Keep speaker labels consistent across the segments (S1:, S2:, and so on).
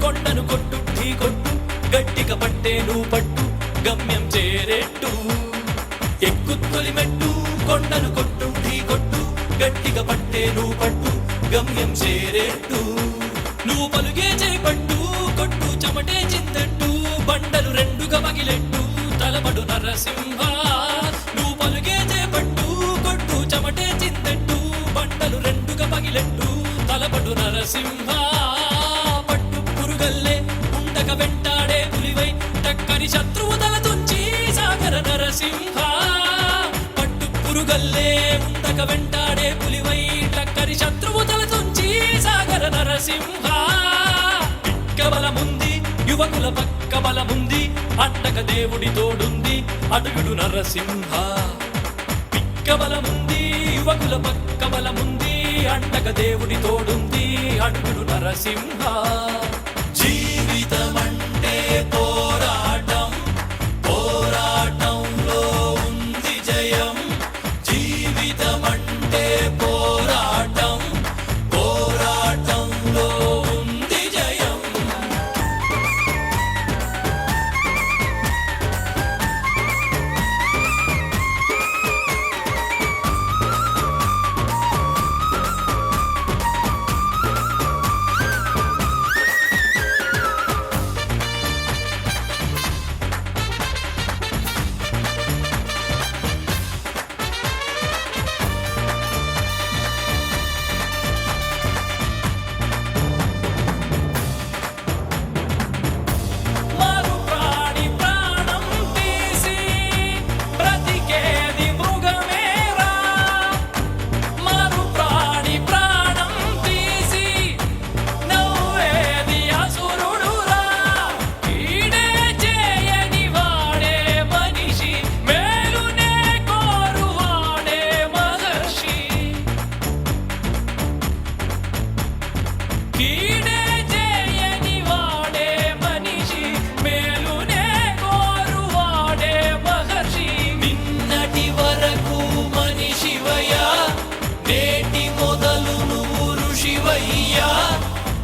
S1: కొండను కొట్టు ఢీ కొట్టు గట్టిగా పట్టే నువ్వు పట్టు గమ్యం చేరేట్టు ఎక్కు తొలిమెట్టు కొండను కొట్టు ఢీ కొట్టు గట్టిగా పట్టే నువ్వు పట్టు గమ్యం చేరేట్టు నువ్వు పలుగే చేపట్టు కొట్టు చెమటే చిందట్టు బండలు రెండుగా పగిలెట్టు తలపడు నరసింహ నువ్వు పలుగే చేపట్టు కొట్టు చెమటే చిందట్టు బండలు రెండుగా పగిలెట్టు తలపడు నరసింహ పట్టు పురుగల్లే ఉండక వెంటాడే పులివై టక్కని శత్రువు తల తుంచి సాగర నరసింహ పట్టు పురుగల్లే ఉండక వెంటాడే పులివై టక్కని శత్రువు తల తుంచి సాగర నరసింహ బలముంది యువకుల పక్క బలముంది అండక దేవుడి తోడుంది అడుగుడు నరసింహ పిక్క బలముంది యువకుల పక్క బలముంది అండక దేవుడి తోడుంది అడుగుడు నరసింహ జీవితమంటే పోరాటం పోరాటంలో ఉంది జయం జీవితమంటే పోరాటం పోరాటంలో ఉంది జయం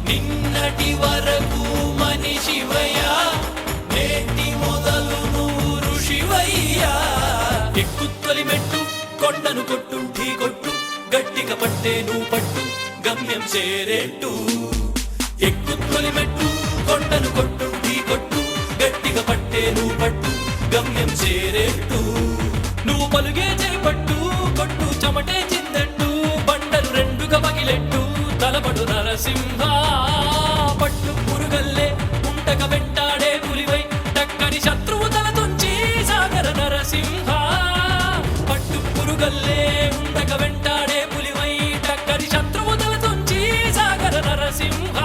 S1: నిన్నటి వరకు మనిషివయ్యా నేటి మొదలు నువ్వు ఋషివయ్యా ఎక్కు తొలిమెట్టు కొండను కొట్టు ఢీ కొట్టు గట్టిగా పట్టే నువ్వు పట్టు గమ్యం చేరేట్టు ఎక్కు తొలిమెట్టు కొండను కొట్టు ఢీ కొట్టు గట్టిగా పట్టే నువ్వు పట్టు గమ్యం చేరేట్టు నువ్వు పలుగే చేపట్టు కొట్టు చెమటే చిందట్టు బండలు రెండుగా పగిలెట్టు తలపడు నరసింహ పట్టు పురుగల్లే ఉండక వెంటాడే పులివై టక్కని శత్రువు తల తుంచి సాగర నరసింహ పట్టు పురుగల్లే ఉండక వెంటాడే పులివై టక్కని శత్రువు తల తుంచి సాగర నరసింహ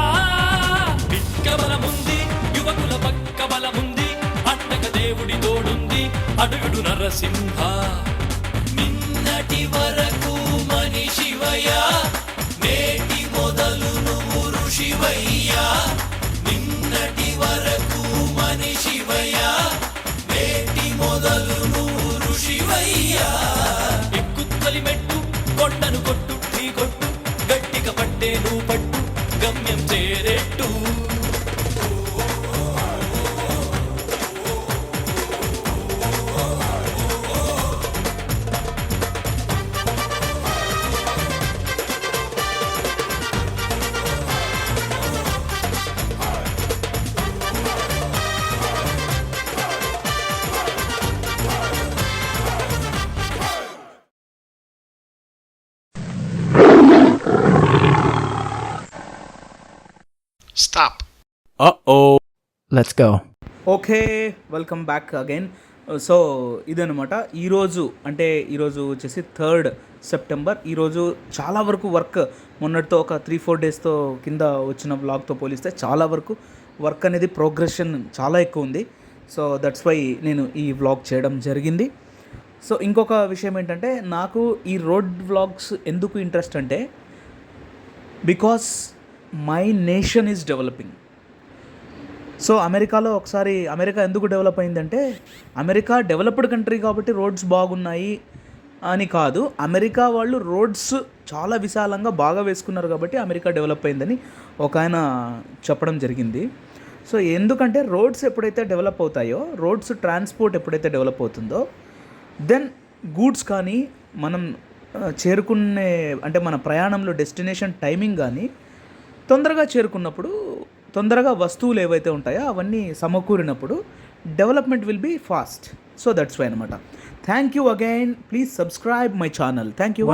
S1: పిక్క బలముంది యువకుల పక్క బలముంది అండక దేవుడి తోడుంది అడుగుడు నరసింహ నిన్నటి వరకు మనిషివయ్యా నేటి మొదలు నువ్వు ఋషివయ్యా నిన్నటి వరకు మనిషివయ్యా నేటి మొదలు నువ్వు ఋషివయ్యా ఎక్కు తొలిమెట్టు కొండను కొట్టు ఢీ కొట్టు గట్టిగా పట్టే నువ్వు పట్టు గమ్యం చేరేట్టు
S2: Stop.
S3: Uh-oh.
S4: Let's go.
S3: Okay, welcome back again. So ఇదనమాట ఈరోజు, అంటే ఈరోజు వచ్చేసి 3rd సెప్టెంబర్. ఈరోజు చాలా వరకు వర్క్ మొన్నటితో ఒక 3-4 డేస్తో కింద వచ్చిన వ్లాగ్తో పోలిస్తే చాలా వరకు వర్క్ అనేది ప్రోగ్రెషన్ చాలా ఎక్కువ ఉంది. సో దట్స్ వై నేను ఈ వ్లాగ్ చేయడం జరిగింది. సో ఇంకొక విషయం ఏంటంటే, నాకు ఈ రోడ్ వ్లాగ్స్ ఎందుకు ఇంట్రెస్ట్ అంటే, because my nation is developing. So అమెరికాలో ఒకసారి అమెరికా ఎందుకు డెవలప్ అయిందంటే, అమెరికా డెవలప్డ్ కంట్రీ కాబట్టి రోడ్స్ బాగున్నాయి అని కాదు, అమెరికా వాళ్ళు రోడ్స్ చాలా విశాలంగా బాగా వేసుకున్నారు కాబట్టి అమెరికా డెవలప్ అయిందని ఒక ఆయన చెప్పడం జరిగింది. సో ఎందుకంటే రోడ్స్ ఎప్పుడైతే డెవలప్ అవుతాయో, రోడ్స్ ట్రాన్స్పోర్ట్ ఎప్పుడైతే డెవలప్ అవుతుందో, దెన్ గూడ్స్ కానీ మనం చేరుకునే అంటే మన ప్రయాణంలో డెస్టినేషన్ టైమింగ్ కానీ తొందరగా చేరుకున్నప్పుడు, తొందరగా వస్తువులు ఏవైతే ఉంటాయో అవన్నీ సమకూరినప్పుడు development will be fast. So that's why అనమాట. Thank you again. Please subscribe my channel. Thank you.